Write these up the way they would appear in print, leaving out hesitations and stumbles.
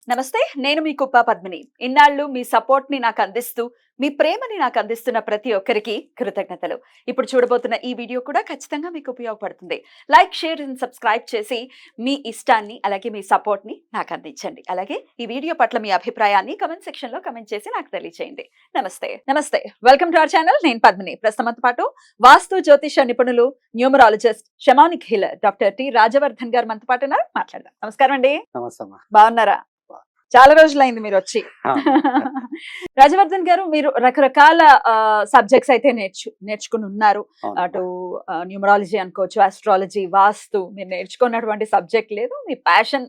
నమస్తే, నేను మీ కుప్ప పద్మిని. ఇన్నాళ్ళు మీ సపోర్ట్‌ని నాకందిస్తూ, మీ ప్రేమని నాకందిస్తున్న ప్రతి ఒక్కరికి కృతజ్ఞతలు. ఇప్పుడు చూడబోతున్న ఈ వీడియో కూడా ఖచ్చితంగా మీకు ఉపయోగపడుతుంది. లైక్, షేర్ అండ్ సబ్స్క్రైబ్ చేసి మీ ఇష్టాన్ని, అలాగే మీ సపోర్ట్‌ని నాకందించండి. అలాగే ఈ వీడియో పట్ల మీ అభిప్రాయాన్ని కామెంట్ సెక్షన్‌లో కామెంట్ చేసి నాకు తెలియజేయండి. నమస్తే. Welcome to our channel. నేను పద్మిని. ప్రస్తుతంతో పాటు వాస్తు జ్యోతిష నిపుణులు, numerologist, shamanic healer doctor T. Rajavardhan గారు మనతో పాటు ఉన్నారు. మాట్లాడదాం. నమస్కారం అండి. నమస్తే అమ్మా. బాగున్నారా? చాలా రోజులైంది మీరు వచ్చి. ఆ. రాజవర్ధన్ గారు, మీరు రకరకాల సబ్జెక్ట్స్ అయితే నేర్చుకుని ఉన్నారు. అవునమ్మా. అటు న్యూమరాలజీ అనుకోవచ్చు, ఆస్ట్రాలజీ, వాస్తు. మీరు నేర్చుకున్నటువంటి సబ్జెక్ట్ లేదు, మీ ప్యాషన్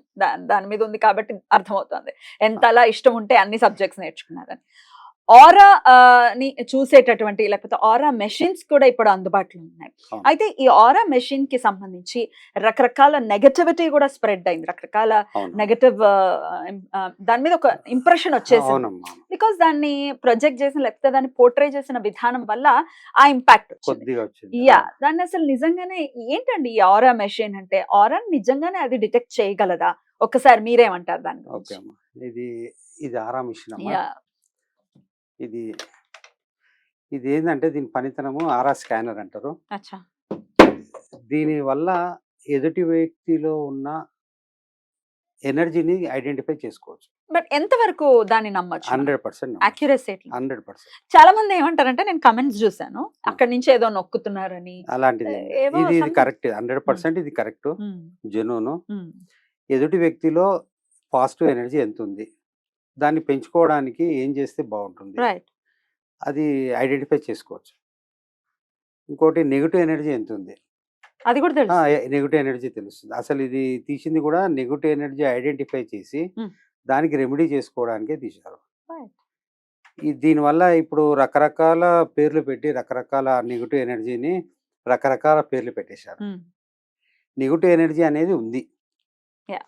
దాని మీద ఉంది కాబట్టి అర్థమవుతుంది ఎంతలా ఇష్టం ఉంటే అన్ని సబ్జెక్ట్స్ నేర్చుకున్నారని. ఆరా ని చూసేటటువంటి, లేకపోతే ఆరా మెషిన్స్ కూడా ఇప్పుడు అందుబాటులో ఉన్నాయి. అవును. అయితే ఈ ఆరా మెషిన్ కి సంబంధించి రకరకాల నెగటివిటీ కూడా స్ప్రెడ్ అయింది. రకరకాల అవును. నెగటివ్ దాని మీద ఒక ఇంప్రెషన్ వచ్చేసింది. అవునమ్మా. బికాస్ దాన్ని ప్రొజెక్ట్ చేసిన, లేకపోతే దాన్ని పోర్ట్రే చేసిన విధానం వల్ల ఆ ఇంపాక్ట్ వచ్చింది. కొద్దిగా వచ్చింది. యా, దాన్ని అసలు నిజంగానే ఏంటండి ఈ ఆరా మెషిన్ అంటే? ఆరా నిజంగానే అది డిటెక్ట్ చేయగలదా? ఒక్కసారి మీరేమంటారు దాని ఓకే గురించి? అమ్మా. ఇది ఆరా మిషన్ అమ్మా. యా. ఇది ఇది ఏంటంటే దీని పనితనము ఆరా స్కానర్ అంటారు. అచ్చా. దీని వల్ల ఎదుటి వ్యక్తిలో ఉన్న ఎనర్జీని ఐడెంటిఫై చేసుకోవచ్చు. బట్ ఎంత వరకు దాన్ని నమ్మొచ్చు? 100% యాక్యురసీ 100%. చాలా మంది ఏమంటారంటే, నేను కమెంట్స్ చూసాను, అక్కడి నుంచి ఏదో నొక్కుతున్నారని. అలాంటిది ఏవో ఇది something. కరెక్ట్. 100% ఇది కరెక్ట్. ఉమ్, జెన్యూన్. ఉమ్, ఎదుటి వ్యక్తిలో పాజిటివ్ ఎనర్జీ ఎంత ఉంది, దాన్ని పెంచుకోవడానికి ఏం చేస్తే బాగుంటుంది, రైట్. అది ఐడెంటిఫై చేసుకోవచ్చు. ఇంకోటి నెగిటివ్ ఎనర్జీ ఎంత ఉంది, అది కూడా తెలుసు. నెగిటివ్ ఎనర్జీ తెలుస్తుంది. అసలు ఇది తీసింది కూడా నెగిటివ్ ఎనర్జీ ఐడెంటిఫై చేసి Hmm. దానికి రెమెడీ చేసుకోవడానికే తీశారు. Right. దీనివల్ల ఇప్పుడు రకరకాల పేర్లు పెట్టి రకరకాల నెగిటివ్ ఎనర్జీని రకరకాల పేర్లు పెట్టేశారు. ఉమ్, నెగిటివ్ ఎనర్జీ అనేది ఉంది. Yeah.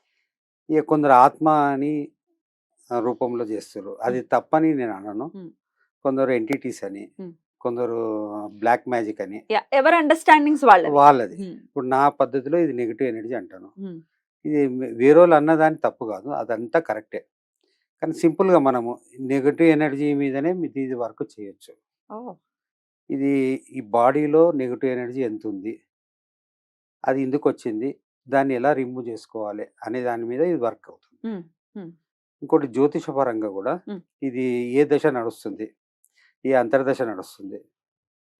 ఇక కొందరు ఆత్మ అని రూపంలో చేస్తారు. అది తప్పని నేను అనను. Hmm. కొందరు ఎంటిటీస్ అని, Hmm. కొందరు బ్లాక్ మ్యాజిక్ అని, యా, ఎవరి అండర్స్టాండింగ్స్ వాళ్ళవి. వాళ్ళది. ఉమ్, ఇప్పుడు నా పద్ధతిలో ఇది నెగిటివ్ ఎనర్జీ అంటాను. ఉమ్, ఇది వేరేవాళ్ళు అన్నదాని తప్పు కాదు, అదంతా కరెక్టే. కానీ సింపుల్గా మనము నెగిటివ్ ఎనర్జీ మీదనే ఇది వర్క్ చేయొచ్చు. ఓ, ఇది ఈ బాడీలో నెగిటివ్ ఎనర్జీ ఎంత ఉంది, అది ఎందుకు వచ్చింది, దాన్ని ఎలా రిమూవ్ చేసుకోవాలి అనే దాని మీద ఇది వర్క్ అవుతుంది. ఉమ్, ఉమ్, ఇంకోటి జ్యోతిష పరంగా కూడా ఉమ్. ఇది ఏ దశ నడుస్తుంది, ఏ అంతర్దశ నడుస్తుంది,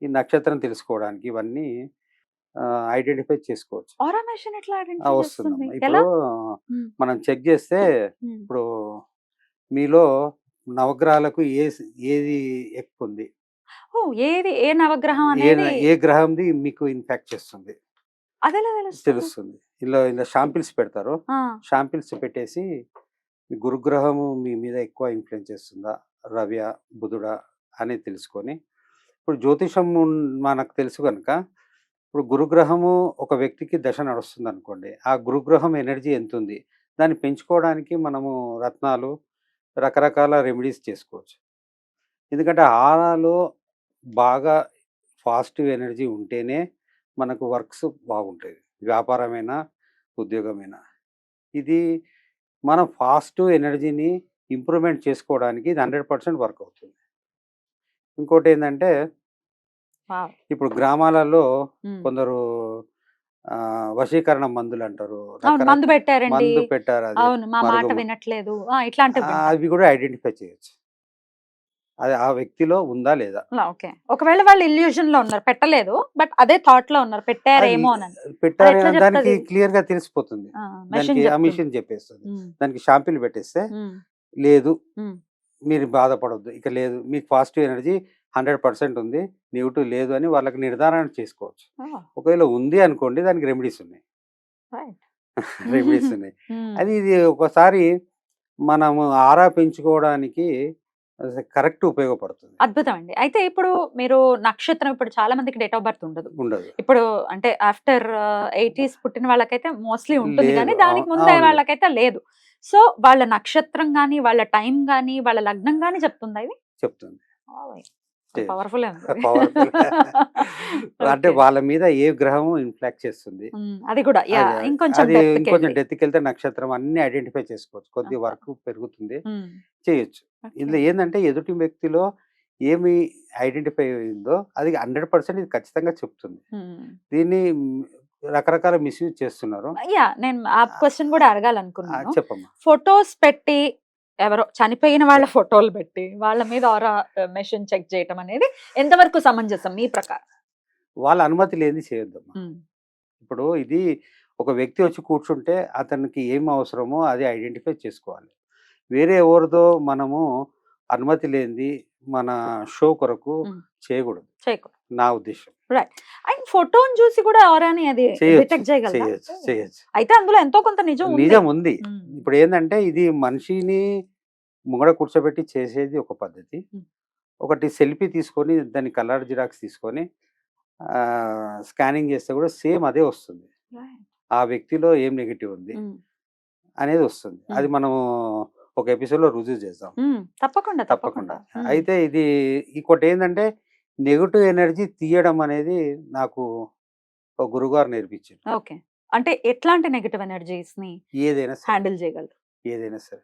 ఈ నక్షత్రం తెలుసుకోవడానికి ఇవన్నీ ఐడెంటిఫై చేసుకోవచ్చు. ఆరా మెషిన్ ఎట్లా ఐడెంటిఫై వస్తుందమ్మా. చేస్తుంది? ఎలా? ఇప్పుడు ఉమ్, మనం చెక్ చేస్తే ఉమ్. ఇప్పుడు మీలో నవగ్రహాలకు ఏది ఎక్కువ ఉంది, ఓ, ఏ నవగ్రహం ఏ అనేది ఏ గ్రహంది మీకు ఇన్ఫాక్ట్ చేస్తుంది అదెలా తెలుస్తుంది? తెలుస్తుంది. ఇలా షాంపిల్స్ పెడతారు. ఆ, షాంపిల్స్ పెట్టేసి మీ గురుగ్రహము మీ మీద ఎక్కువ ఇన్ఫ్లుయెన్స్ చేస్తుందా, రవియా, బుధుడా అనేది తెలుసుకొని, ఇప్పుడు జ్యోతిషం మనకు తెలుసు కనుక, ఇప్పుడు గురుగ్రహము ఒక వ్యక్తికి దశ నడుస్తుంది అనుకోండి, ఆ గురుగ్రహం ఎనర్జీ ఎంత ఉంది, దాన్ని పెంచుకోవడానికి మనము రత్నాలు, రకరకాల రెమెడీస్ చేసుకోవచ్చు. ఎందుకంటే ఆరాలో బాగా పాజిటివ్ ఎనర్జీ ఉంటేనే మనకు వర్క్స్ బాగుంటాయి, వ్యాపారమైనా ఉద్యోగమైనా. ఇది మనం పాజిటివ్ ఎనర్జీని ఇంప్రూవ్మెంట్ చేసుకోవడానికి ఇది 100% వర్క్ అవుతుంది. ఇంకోటి ఏంటంటే, వావ్. ఇప్పుడు గ్రామాలలో ఉమ్. కొందరు వశీకరణ మందులు అంటారు, అవును, మందు పెట్టారండి. మందు పెట్టారు, అది అవును, మా మాట మరుగు వినట్లేదు, ఇట్లాంటివి వింటాం. అవి కూడా ఐడెంటిఫై చేయొచ్చు, అది ఆ వ్యక్తిలో ఉందా లేదా. ఓకే, ఒకవేళ వాళ్ళు ఇల్యూజన్ లో ఉన్నారు, పెట్టలేదు, బట్ అదే థాట్ లో ఉన్నారు, పెట్టారేమో అని. పెట్టారు ఎట్లా దానికి చెప్తది? క్లియర్ గా తెలిసిపోతుంది. మెషిన్ దానికి ఆ చెప్తుంది. మిషన్ చెప్పేస్తుంది. ఉమ్, దానికి షాంపిల్ పెట్టేస్తే ఉమ్, లేదు, ఉమ్. మీరు బాధపడొద్దు, ఇక లేదు, మీకు పాజిటివ్ ఎనర్జీ 100% ఉంది, నెగిటివ్ లేదు అని వాళ్ళకి నిర్ధారణ చేసుకోవచ్చు. Oh, ఒకవేళ ఉంది అనుకోండి, దానికి రెమెడీస్ ఉన్నాయి. right. రెమెడీస్ ఉన్నాయి. ఉమ్, అది ఇది ఒకసారి మనము ఆరా పెంచుకోవడానికి కరెక్ట్ ఉపయోగపడుతుంది. అద్భుతం అండి. అయితే ఇప్పుడు మీరు నక్షత్రం, ఇప్పుడు చాలా మందికి డేట్ ఆఫ్ బర్త్ ఉండదు. ఉండదు. ఇప్పుడు అంటే ఆఫ్టర్ 80s పుట్టిన వాళ్ళకైతే మోస్ట్లీ ఉంటుంది, లేదు. కానీ దానికి ముందే అవును. వాళ్ళకైతే లేదు. సో వాళ్ళ నక్షత్రం గాని, వాళ్ళ టైం గాని, వాళ్ళ లగ్నం గాని చెప్తుందా ఇది? చెప్తుంది. చేయొచ్చు. Powerful powerful. అంటే ఓకే. వాళ్ళ మీద ఏ గ్రహము ఇన్‌ఫ్లాక్ట్ చేస్తుంది. అది కూడా అది యాహ్! ఇంకొంచెం అది ఇంకొంచెం డెప్త్‌కెళ్ళి. డెప్త్‌కెళ్తే నక్షత్రం అన్నీ ఐడెంటిఫై చేసుకోవచ్చు. కొద్ది అబ్బా! వర్క్ పెరుగుతుంది. హ్మ్. చేయొచ్చు. ఓకే. ఇందులో ఏందంటే ఎదుటి వ్యక్తిలో ఏమి ఐడెంటిఫై అయిందో అది 100% ఇది ఖచ్చితంగా చెప్తుంది. హ్మ్. దీన్ని రకరకాల మిస్‌యూజ్ చేస్తున్నారు. యాహ్! నేను ఆ క్వెషన్ కూడా అడగాలనుకున్నాను. చెప్పమ్మా. ఫోటోస్ పెట్టి ఎవరో చనిపోయిన వాళ్ళ ఫోటోలు పెట్టి వాళ్ళ మీద ఆరా మెషిన్ చెక్ చేయటం అనేది ఎంతవరకు సమంజసం మీ ప్రకారం? వాళ్ళ అనుమతి లేనిది చేయొద్దమ్మా. హ్మ్. ఇప్పుడు ఇది ఒక వ్యక్తి వచ్చి కూర్చుంటే అతనికి ఏం అవసరమో అది ఐడెంటిఫై చేసుకోవాలి. వేరే ఎవరిదో మనము అనుమతి లేనిది మన షో కొరకు హ్మ్. చేయకూడదు. చేయకూడదు. నా ఉద్దేశ్యం. రైట్. అండ్ ఫోటోని చూసి కూడా ఆరాని అది చేయొచ్చు. డిటెక్ట్ చేయగలదా? చేయొచ్చు. చేయొచ్చు. అయితే అందులో ఎంతో కొంత నిజం ఉంది. నిజం ఉంది. హ్మ్. ఇప్పుడేందంటే ఇది మనిషిని ముంగడ కూర్చోబెట్టి చేసేది ఒక పద్ధతి. హ్మ్. ఒకటి సెల్ఫీ తీసుకొని దాన్ని కలర్ జిరాక్స్ తీసుకొని స్కానింగ్ చేస్తే కూడా సేమ్ అదే వస్తుంది. రైట్. ఆ వ్యక్తిలో ఏం నెగెటివ్ ఉంది హ్మ్. అనేది వస్తుంది. హ్మ్. అది మనము ఒక ఎపిసోడ్‌లో రుజువు చేద్దాం. తప్పకుండా. తప్పకుండా. హ్మ్. అయితే ఇది ఇంకోటేందంటే నెగెటివ్ ఎనర్జీ తీయడం అనేది నాకు ఒక గురువుగారు నేర్పించారు. ఓకే. అంటే ఎట్లాంటి నెగెటివ్ ఎనర్జీస్‌ని ఏదైనా సరే. హ్యాండిల్ చేయగలరు? ఏదైనా సరే.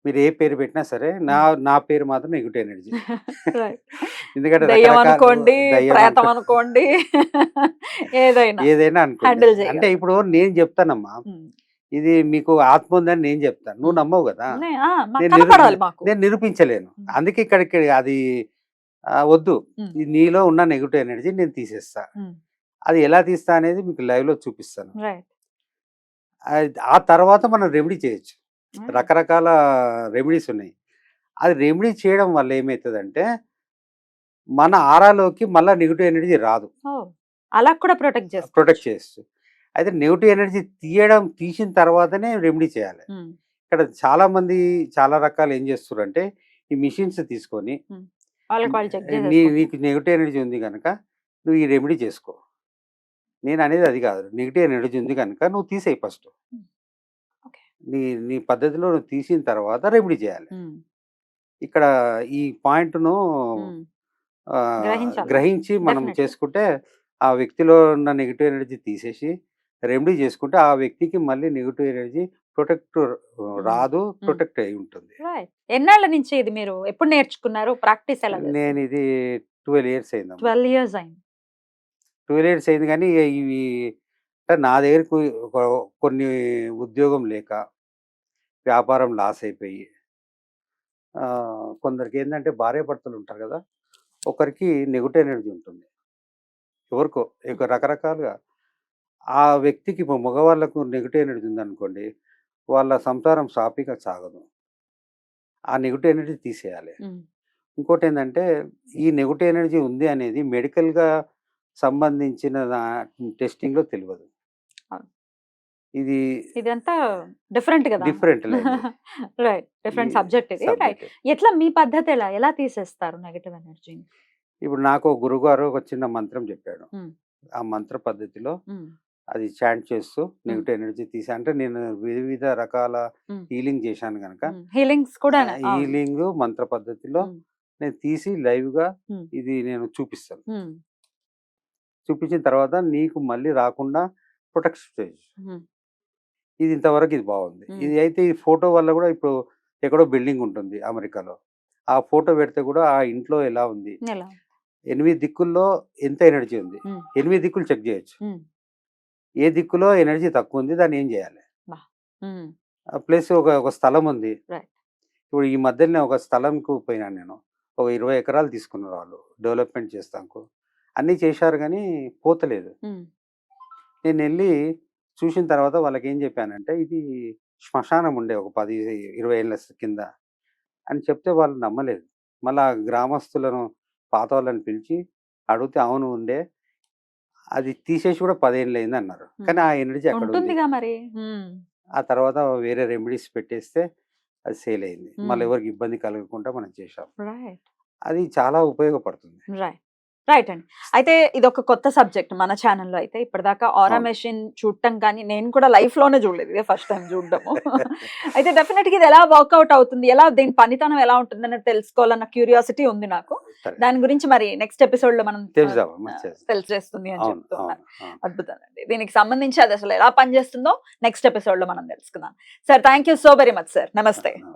మీరు ఏ పేరు పెట్టినా సరే హ్మ్. నా పేరు మాత్రం నెగెటివ్ ఎనర్జీ. రైట్. ఎందుకంటే దెయ్యం రకరకాలు అనుకోండి, దయ్యం ప్రేతం అనుకోండి ఏదైనా ఏదైనా అనుకోండి. హ్యాండిల్ అంటే చేయగలరు. ఇప్పుడు నేను చెప్తానమ్మా. హ్మ్. ఇది మీకు ఆత్మ ఉందని నేను చెప్తాను. నువ్వు హ్మ్. నమ్మవు గదా! మాకు నేను కనపడాలి మాకు. నేను నిరూపించలేను. హ్మ్. అందుకే ఇక్కడికి అది వద్దు. హ్మ్. ఇది నీలో ఉన్న నెగెటివ్ ఎనర్జీ నేను తీసేస్తా. హ్మ్. అది ఎలా తీస్తా అనేది మీకు లైవ్‌లో చూపిస్తాను. రైట్. ఆ తర్వాత మనం రెమెడీ చేయొచ్చు. రైట్. రకరకాల రెమెడీస్ ఉన్నాయి. అది రెమెడీ చేయడం వల్ల ఏమైతదంటే, మన ఆరాలోకి మళ్ళా నెగెటివ్ ఎనర్జీ రాదు. ఓహ్! అలా కూడా ప్రొటెక్ట్ ప్రొటెక్ట్ చేసుకోవచ్చు. చేస్తూ. అయితే నెగెటివ్ ఎనర్జీ తీసిన తర్వాతనే రెమెడీ చేయాలి. హ్మ్. ఇక్కడ చాలామంది చాలా రకాలు ఏం చేస్తుర్రంటే, ఈ మెషిన్స్ తీసుకొని హ్మ్. వాళ్ళకి వాళ్ళు చెక్ నీకు చేసేసుకుంటున్నారు. నెగెటివ్ ఎనర్జీ ఉంది గనక, నువ్వు ఈ రెమెడీ చేసుకో. నేననేది అది కాదు. నెగెటివ్ ఎనర్జీ ఉంది గనక నువ్వు తీసేయి ఫస్టు. హ్మ్. ఓకే. నీ నీ పద్ధతిలో నువ్వు తీసిన తర్వాత రెమెడీ చేయాలి. హ్మ్. ఇక్కడ ఈ పాయింట్‌ను హ్మ్. గ్రహించాలి వాళ్ళు. గ్రహించి మనం డెఫినెట్‌లీ. చేసుకుంటే, ఆ వ్యక్తిలో ఉన్న నెగెటివ్ ఎనర్జీ తీసేసి, రెమెడీ చేసుకుంటే, ఆ వ్యక్తికి మళ్ళీ నెగెటివ్ ఎనర్జీ ప్రొటెక్ట్ హ్మ్. రాదు. హ్మ్. ప్రొటెక్ట్ అయ్యి ఉంటుంది. రైట్. ఎన్నాళ్ళ నుంచి ఇది మీరు ఎప్పుడు నేర్చుకున్నారు? ప్రాక్టీస్ ఎలా చేస్తున్నారు? నేనిది 12 ఇయర్స్ అయిందమ్మా. 12 ఇయర్స్ అయింది. 12 ఇయర్స్ అయింది గానీ, ఇవి అంటే నా దగ్గరకు ఒక కొన్ని ఉద్యోగం లేక, వ్యాపారం లాస్ అయిపోయి, కొందరికేందంటే భార్యాభర్తలుంటారు గదా! ఒకరికి నెగెటివ్ ఎనర్జీ ఉంటుంది. ఎవరికో హ్మ్. ఇక రకరకాలుగా. ఆ వ్యక్తికి మగవాళ్ళకు నెగెటివ్ ఎనర్జీ ఉందనుకోండి, వాళ్ళ సంసారం సాఫీగా సాగదు. ఆ నెగెటివ్ ఎనర్జీ తీసేయాలి. హ్మ్. ఇంకోటేందంటే, ఈ నెగెటివ్ ఎనర్జీ ఉంది అనేది మెడికల్‌గా సంబంధించిన టెస్టింగ్‌లో తెలవదు. అవును. ఇది ఇదంతా డిఫరెంట్ గదా! డిఫరెంట్ లైన్ ఇది. రైట్. ఈ డిఫరెంట్ సబ్జెక్ట్ ఇది. రైట్. సబ్జెక్ట్. ఎట్లా మీ పద్ధతి ఎలా తీసేస్తారు నెగెటివ్ ఎనర్జీని? ఇప్పుడు నాకు ఒక గురువుగారు ఒక చిన్న మంత్రం చెప్పాడు. హ్మ్. ఆ మంత్ర పద్ధతిలో హ్మ్. అది చాంట్ చేస్తూ హ్మ్. నెగెటివ్ ఎనర్జీ అంటే నేను వివిధ రకాల హ్మ్. హీలింగ్ చేశాను గనక, హ్మ్. హీలింగ్స్ కూడానా? అవును. హీలింగు మంత్ర పద్ధతిలో హ్మ్. నేను తీసి లైవ్‌గా హ్మ్. ఇది నేను చూపిస్తాను. హ్మ్. చూపించిన తర్వాత నీకు మళ్ళీ రాకుండా ప్రొటెక్ట్ చేయొచ్చు. హ్మ్. ఇది ఇంతవరకు ఇది బాగుంది. హ్మ్. ఇది అయితే ఈ ఫోటో వల్ల గూడా ఇప్పుడు ఎక్కడో బిల్డింగ్ ఉంటుంది అమెరికాలో. ఆ ఫోటో పెడితే గూడా ఆ ఇంట్లో ఎలా ఉంది? ఎలా? 8 దిక్కుల్లో ఎంత ఎనర్జీ ఉంది? హ్మ్. 8 దిక్కులు చెక్ జేయొచ్చు. హ్మ్. ఏ దిక్కులో ఎనర్జీ తక్కువుంది దాన్ని ఏం జేయాలి? అబ్బా! హ్మ్. ప్లస్ ఒక స్థలం ఉంది. రైట్. ఇప్పుడు ఈ మధ్యలనే ఒక స్థలంకు పోయినాను నేను. ఒక 20 ఎకరాలు తీసుకున్నారు వాళ్ళు. డెవలప్‌మెంట్ చేస్తానికి. అన్నీ చేశారు గానీ పోతలేదు. హ్మ్. నేనెళ్ళి చూసిన తర్వాత వాళ్ళకేం జెప్పానంటే, ఇది శ్మశానం ఉండే ఒక 10, 20 ఏళ్ల కింద అని చెప్తే వాళ్ళు నమ్మలేదు. మళ్ళా గ్రామస్తులను పాతోళ్ళని పిలిచి అడిగితే, అవును ఉండే. అది తీసేసి కూడా 10 ఏళ్లయిందన్నారు. హ్మ్. కానీ ఆ ఎనర్జీ అక్కడుంది. ఉంటుందిగా మరి. హ్మ్. ఆ తర్వాత వేరే రెమెడీస్ పెట్టేస్తే అది సేల్ అయింది. హ్మ్. మళ్ళెవరికీ ఇబ్బంది కలగకుండా మనం చేశాం. రైట్. అది చాలా ఉపయోగపడుతుంది. రైట్. రైట్ అండి. అయితే ఇది ఒక కొత్త సబ్జెక్ట్ మన ఛానల్లో. అయితే ఇప్పటిదాకా ఆరా అవును. మెషిన్ చూడటం కానీ నేను కూడా లైఫ్ లోనే చూడలేదు, ఇదే ఫస్ట్ టైం చూడటము. అయితే డెఫినెట్ గా ఇది ఎలా వర్కౌట్ అవుతుంది, ఎలా దీని పనితనం ఎలా ఉంటుంది అనేది తెలుసుకోవాలన్న క్యూరియాసిటీ ఉంది నాకు. సరే. దాని గురించి మరి నెక్స్ట్ ఎపిసోడ్ లో మనం తెలుసామా తెలిసేస్తుంది అని అవును చెప్తున్నా. అవును. అద్భుతం అండి. దీనికి సంబంధించి అది అసలు ఎలా పనిచేస్తుందో నెక్స్ట్ ఎపిసోడ్ లో మనం తెలుసుకుందాం. Sir thank you so very much sir. నమస్తే. అవును.